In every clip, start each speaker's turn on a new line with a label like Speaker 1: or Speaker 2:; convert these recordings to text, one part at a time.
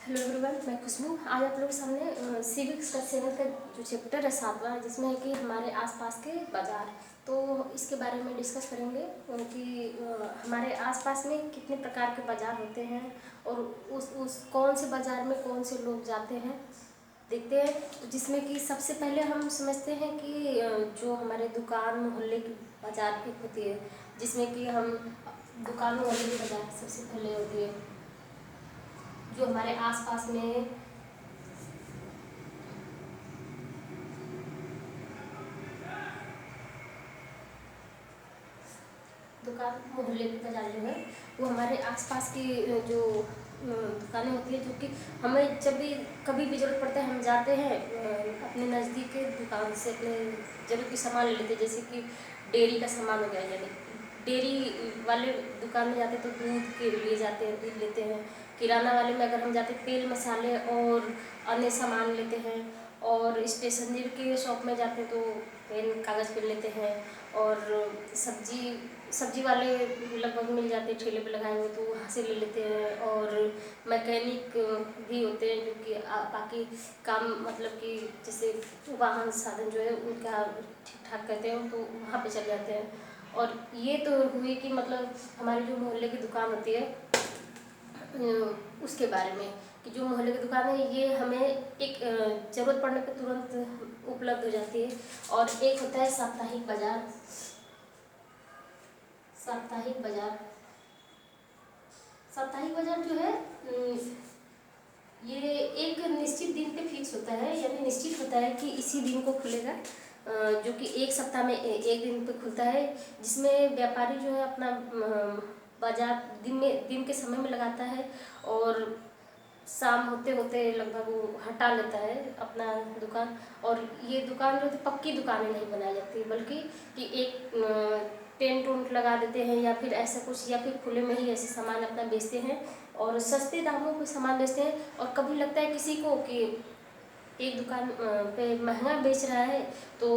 Speaker 1: Hello everyone, मैं खुशबू। आज आप लोगों के सामने सिविक्स का 7th का जो चैप्टर है 7वां, जिसमें है कि हमारे आसपास के बाज़ार, तो इसके बारे में डिस्कस करेंगे कि हमारे आसपास में कितने प्रकार के बाज़ार होते हैं और उस कौन से बाज़ार में कौन से लोग जाते हैं देखते हैं। तो जिसमें कि सबसे पहले हम समझते हैं कि जो हमारे दुकान मोहल्ले की बाज़ार की होती है, जिसमें कि हम दुकान मोहल्ले की बाज़ार सबसे पहले होती है जो हमारे आसपास में दुकान मोहल्ले की बाज़ार जो है वो हमारे आसपास की जो दुकानें होती है, जो कि हमें जब भी कभी भी ज़रूरत पड़ता है हम जाते हैं अपने नज़दीक के दुकान से अपने ज़रूरत की सामान ले लेते हैं। जैसे कि डेयरी का सामान हो गया, यानी डेयरी वाले दुकान में जाते हैं तो दूध के लिए जाते हैं, दूध लेते हैं। किराना वाले में अगर हम जाते हैं तेल मसाले और अन्य सामान लेते हैं। और स्टेशनरी के शॉप में जाते हैं तो पेन कागज़ पेन लेते हैं। और सब्जी वाले लगभग मिल जाते हैं, ठेले पे लगाए हुए, तो वहाँ से ले लेते हैं। और मैकेनिक भी होते हैं जो कि बाकी काम मतलब कि जैसे वाहन साधन जो है उनका ठीक ठाक करते हैं, तो वहाँ पे चले जाते हैं। और ये तो हुई कि मतलब हमारी जो मोहल्ले की दुकान होती है उसके बारे में, कि जो मोहल्ले की दुकान है ये हमें एक ज़रूरत पड़ने पर तुरंत उपलब्ध हो जाती है। और एक होता है साप्ताहिक बाज़ार। साप्ताहिक बाज़ार साप्ताहिक बाज़ार जो है ये एक निश्चित दिन पे फिक्स होता है, यानी निश्चित होता है कि इसी दिन को खुलेगा, जो कि एक सप्ताह में एक दिन पे खुलता है, जिसमें व्यापारी जो है अपना बाजार दिन के समय में लगाता है और शाम होते होते लगभग वो हटा लेता है अपना दुकान। और ये दुकान जो पक्की दुकानें नहीं बनाई जाती, बल्कि कि एक टेंट उंट लगा देते हैं या फिर ऐसा कुछ, या फिर खुले में ही ऐसे सामान अपना बेचते हैं और सस्ते दामों पे सामान बेचते हैं। और कभी लगता है किसी को कि एक दुकान पे महंगा बेच रहा है, तो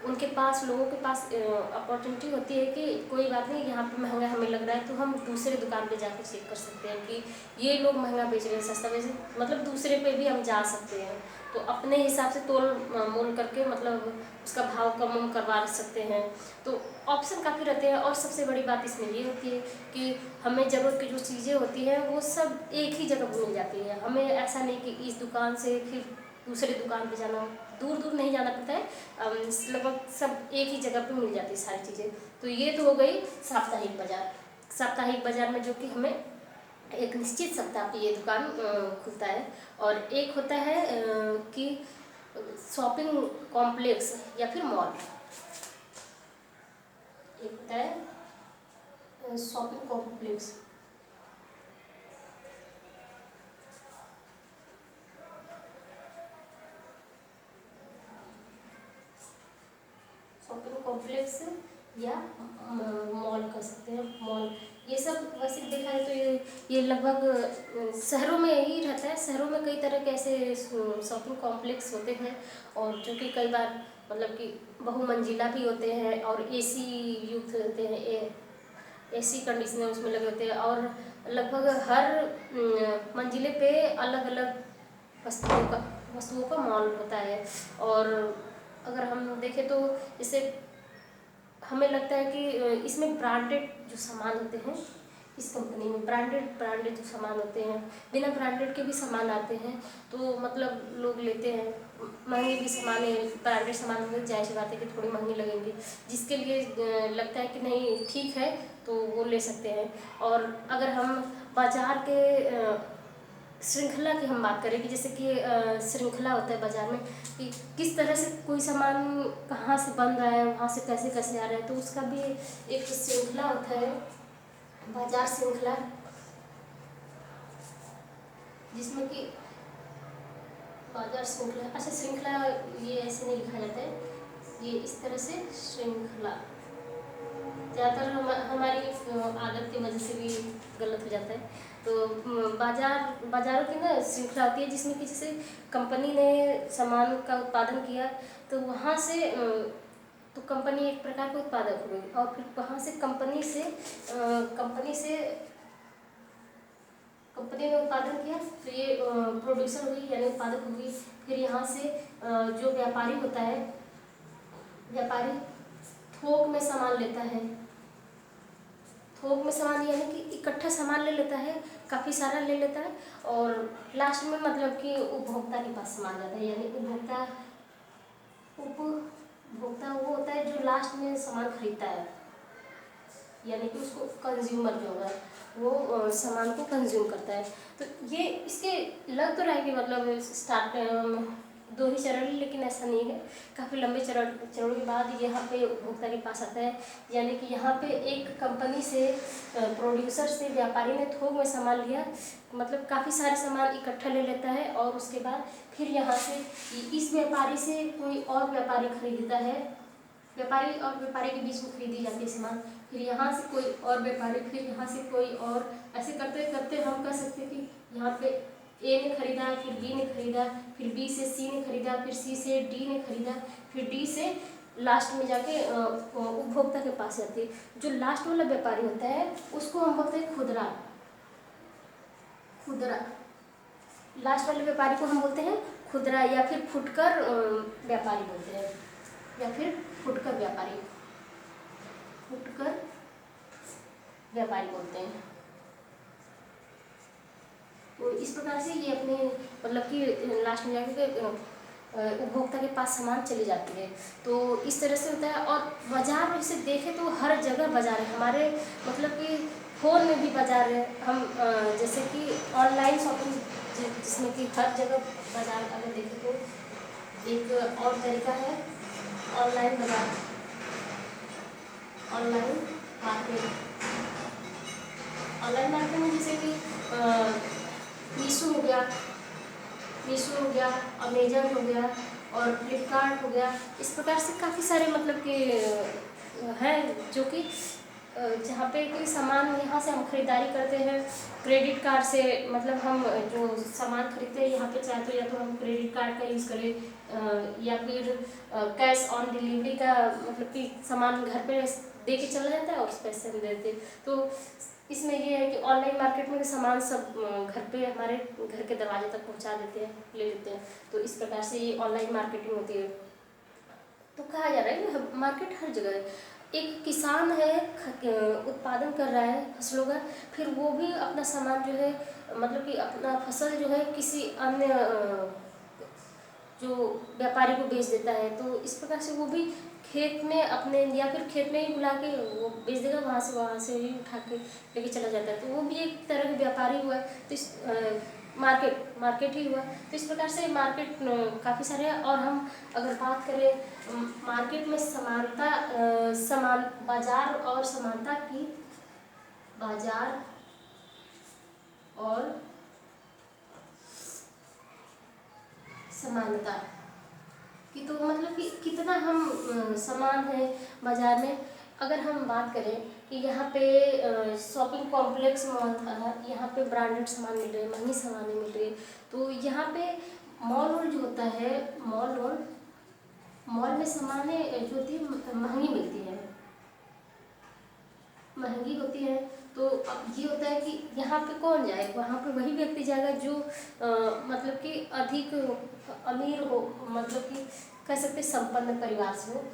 Speaker 1: उनके पास लोगों के पास अपॉर्चुनिटी होती है कि कोई बात नहीं, यहाँ पे महंगा हमें लग रहा है तो हम दूसरे दुकान पे जाकर चेक कर सकते हैं कि ये लोग महंगा बेच रहे हैं, सस्ता बेच रहे हैं, मतलब दूसरे पे भी हम जा सकते हैं। तो अपने हिसाब से तोल मोल करके मतलब उसका भाव कम करवा सकते हैं। तो ऑप्शन काफ़ी रहते हैं। और सबसे बड़ी बात इसमें ये होती है कि हमें ज़रूरत की जो चीज़ें होती हैं वो सब एक ही जगह पर मिल जाती है। हमें ऐसा नहीं कि इस दुकान से फिर दूसरे दुकान पे जाना, दूर दूर नहीं जाना पड़ता है, लगभग सब एक ही जगह पे मिल जाती है सारी चीज़ें। तो ये तो हो गई साप्ताहिक बाज़ार। साप्ताहिक बाज़ार में जो कि हमें एक निश्चित सप्ताह पे ये दुकान खुलता है। और एक होता है कि शॉपिंग कॉम्प्लेक्स या फिर मॉल। एक होता है शॉपिंग कॉम्प्लेक्स। शॉपिंग कॉम्प्लेक्स या मॉल कर सकते हैं, मॉल। ये सब वैसे देखा जाए तो ये लगभग शहरों में ही रहता है। शहरों में कई तरह के ऐसे शॉपिंग कॉम्प्लेक्स होते हैं, और जो कि कई बार मतलब कि बहुमंजिला भी होते हैं और एसी युक्त होते हैं, एसी कंडीशनर उसमें लगे होते हैं। और लगभग हर मंजिले पे अलग अलग वस्तुओं का मॉल होता है। और अगर हम देखें तो इसे हमें लगता है कि इसमें ब्रांडेड जो सामान होते हैं, इस कंपनी में ब्रांडेड जो सामान होते हैं, बिना ब्रांडेड के भी सामान आते हैं, तो मतलब लोग लेते हैं। महंगे भी सामान है, ब्रांडेड सामान होंगे, जाहिर सी बात है कि थोड़ी महंगी लगेंगी, जिसके लिए लगता है कि नहीं ठीक है तो वो ले सकते हैं। और अगर हम बाज़ार के श्रृंखला की हम बात करें कि जैसे कि श्रृंखला होता है बाज़ार में, कि किस तरह से कोई सामान कहाँ से बन रहा है, वहाँ से कैसे कैसे आ रहा है, तो उसका भी एक श्रृंखला होता है, बाजार श्रृंखला, जिसमें कि बाजार श्रृंखला, अच्छा श्रृंखला ये ऐसे नहीं लिखा जाता है, ये इस तरह से श्रृंखला, ज़्यादातर हमारी आदत की वजह से भी गलत हो जाता है। तो बाज़ारों की ना श्रृंखला होती है, जिसमें कि जैसे कंपनी ने सामान का उत्पादन किया, तो वहाँ से तो कंपनी एक प्रकार का उत्पादक हो गई, और फिर वहाँ से कंपनी से कंपनी ने उत्पादन किया तो ये प्रोड्यूसर हुई यानी उत्पादक हुई। फिर यहाँ से जो व्यापारी होता है, व्यापारी थोक में सामान लेता है, थोक में सामान यानी कि इकट्ठा सामान ले लेता है, काफ़ी सारा ले लेता है और लास्ट में मतलब कि उपभोक्ता के पास सामान जाता है। यानी उपभोक्ता वो होता है जो लास्ट में सामान खरीदता है, यानी कि उसको कंज्यूमर जो होगा वो सामान को कंज्यूम करता है। तो ये इसके लग तो रहा है कि मतलब स्टार्ट 2 ही चरण, लेकिन ऐसा नहीं है, काफ़ी लंबे चरणों के बाद यहाँ पे उपभोक्ता के पास आता है। यानी कि यहाँ पे एक कंपनी से, प्रोड्यूसर से व्यापारी ने थोक में सामान लिया, मतलब काफ़ी सारे सामान इकट्ठा ले लेता है और उसके बाद फिर यहाँ से इस व्यापारी से कोई और व्यापारी खरीदता है, व्यापारी और व्यापारी के बीच में खरीदी जाती है सामान, फिर यहाँ से कोई और व्यापारी, फिर यहाँ से कोई और, ऐसे करते करते हम कह सकते हैं कि यहाँ पे ए ने खरीदा, फिर बी ने खरीदा, फिर बी से सी ने खरीदा, फिर सी से डी ने खरीदा, फिर डी से लास्ट में जाके उपभोक्ता के पास जाती है। जो लास्ट वाला व्यापारी होता है उसको हम बोलते हैं खुदरा। लास्ट वाले व्यापारी को हम बोलते हैं खुदरा या फिर फुटकर व्यापारी बोलते हैं, या फिर फुटकर व्यापारी बोलते हैं। तो इस प्रकार से ये अपने मतलब कि लास्ट में जाके उपभोक्ता के पास सामान चली जाती है। तो इस तरह से होता है। और बाजार में इसे देखें तो हर जगह बाजार है, हमारे मतलब कि फ़ोन में भी बाजार है। हम जैसे कि ऑनलाइन शॉपिंग जिसमें कि हर जगह बाजार अगर देखें तो एक और तरीका है ऑनलाइन बाजार, ऑनलाइन मार्केट। ऑनलाइन मार्केट में जैसे कि मीशो हो गया, अमेजन हो गया और फ्लिपकार्ट हो गया। इस प्रकार से काफ़ी सारे मतलब कि हैं जो कि जहाँ पे कोई सामान यहाँ से हम खरीदारी करते हैं क्रेडिट कार्ड से, मतलब हम जो सामान खरीदते हैं यहाँ पे चाहे तो या तो हम क्रेडिट कार्ड का यूज़ करें या फिर कैश ऑन डिलीवरी का, मतलब कि सामान घर पे दे के चला जाता है और उस पैसे हम देते हैं। तो इसमें ये है कि ऑनलाइन मार्केट में सामान सब घर पे हमारे घर के दरवाजे तक पहुंचा देते हैं, ले लेते हैं। तो इस प्रकार से ये ऑनलाइन मार्केटिंग होती है। तो कहा जा रहा है कि मार्केट हर जगह है। एक किसान है, उत्पादन कर रहा है फसलों का, फिर वो भी अपना सामान जो है मतलब कि अपना फसल जो है किसी अन्य जो व्यापारी को बेच देता है। तो इस प्रकार से वो भी खेत में अपने या फिर खेत में ही बुला के वो बेच देगा, वहाँ से ही उठा के लेके चला जाता है। तो वो भी एक तरह का व्यापारी हुआ। तो इस मार्केट ही हुआ। तो इस प्रकार से मार्केट काफ़ी सारे हैं। और हम अगर बात करें मार्केट में बाजार और समानता की, बाजार और समानता कि तो मतलब कि कितना हम समान है बाजार में। अगर हम बात करें कि यहाँ पे शॉपिंग कॉम्प्लेक्स मॉल था, यहाँ पे ब्रांडेड सामान मिल रहे, महंगी सामानें मिल रही। तो यहाँ पे मॉल जो होता है, मॉल में सामानें जो होती है महंगी मिलती है, महंगी होती है। तो अब ये होता है कि यहाँ पे कौन जाए, वहाँ पे वही व्यक्ति जाएगा जो मतलब कि अधिक अमीर हो, मतलब कि कह सकते संपन्न परिवार से हो।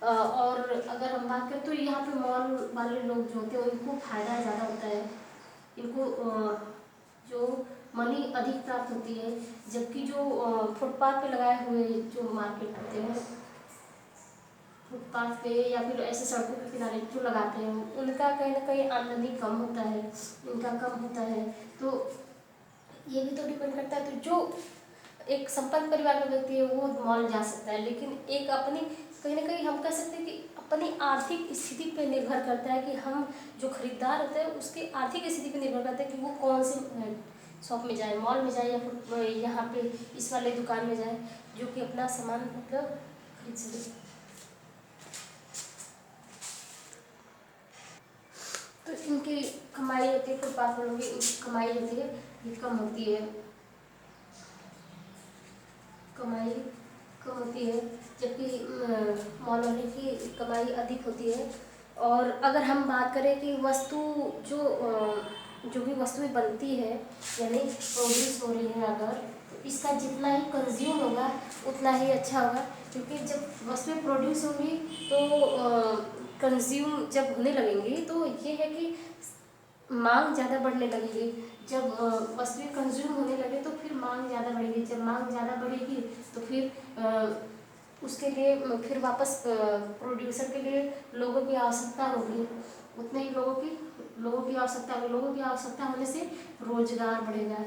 Speaker 1: और अगर हम बात करें तो यहाँ पे मॉल वाले लोग जो होते हैं उनको फ़ायदा ज़्यादा होता है, इनको जो मनी अधिक प्राप्त होती है। जबकि जो फुटपाथ पे लगाए हुए जो मार्केट होते हैं, फुटपाथ पे या फिर ऐसे सड़कों के किनारे जो लगाते हैं, उनका कहीं ना कहीं आमदनी कम होता है, इनका कम होता है। तो ये भी तो डिपेंड करता है। तो जो एक संपन्न परिवार का व्यक्ति है वो मॉल जा सकता है, लेकिन एक अपनी कहीं ना कहीं हम कह सकते हैं कि अपनी आर्थिक स्थिति पे निर्भर करता है कि हम जो खरीदार होते हैं उसकी आर्थिक स्थिति पे निर्भर करता है कि वो कौन से शॉप में जाए, मॉल में जाए या फिर यहाँ पे इस वाले दुकान में जाए जो कि अपना सामान मतलब खरीद सके। तो इनकी कमाई होती है, फुटपाथ वालों की कमाई होती है ये कम होती है, कमाई कम होती है, जबकि मॉल वाले की कमाई अधिक होती है। और अगर हम बात करें कि वस्तु जो जो भी वस्तुएं बनती है यानी प्रोड्यूस हो रही है अगर, तो इसका जितना ही कंज्यूम होगा उतना ही अच्छा होगा, क्योंकि जब वस्तुएं प्रोड्यूस होंगी तो कंज्यूम जब होने लगेंगी तो ये है कि मांग ज़्यादा बढ़ने लगेगी। जब वस्तुएं कंज्यूम होने लगे तो फिर मांग ज़्यादा बढ़ेगी, जब मांग ज़्यादा बढ़ेगी तो फिर उसके लिए फिर वापस प्रोड्यूसर के लिए लोगों की आवश्यकता होगी, उतने ही लोगों की आवश्यकता होने से रोजगार बढ़ेगा।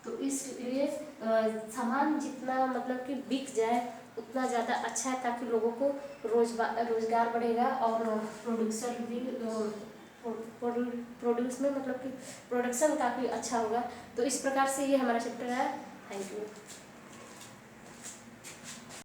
Speaker 1: तो इसलिए सामान जितना मतलब कि बिक जाए उतना ज़्यादा अच्छा है, ताकि लोगों को रोजगार बढ़ेगा और प्रोड्यूसर भी प्रोड्यूस में मतलब कि प्रोडक्शन काफ़ी अच्छा होगा। तो इस प्रकार से ये हमारा चैप्टर है। Thank you.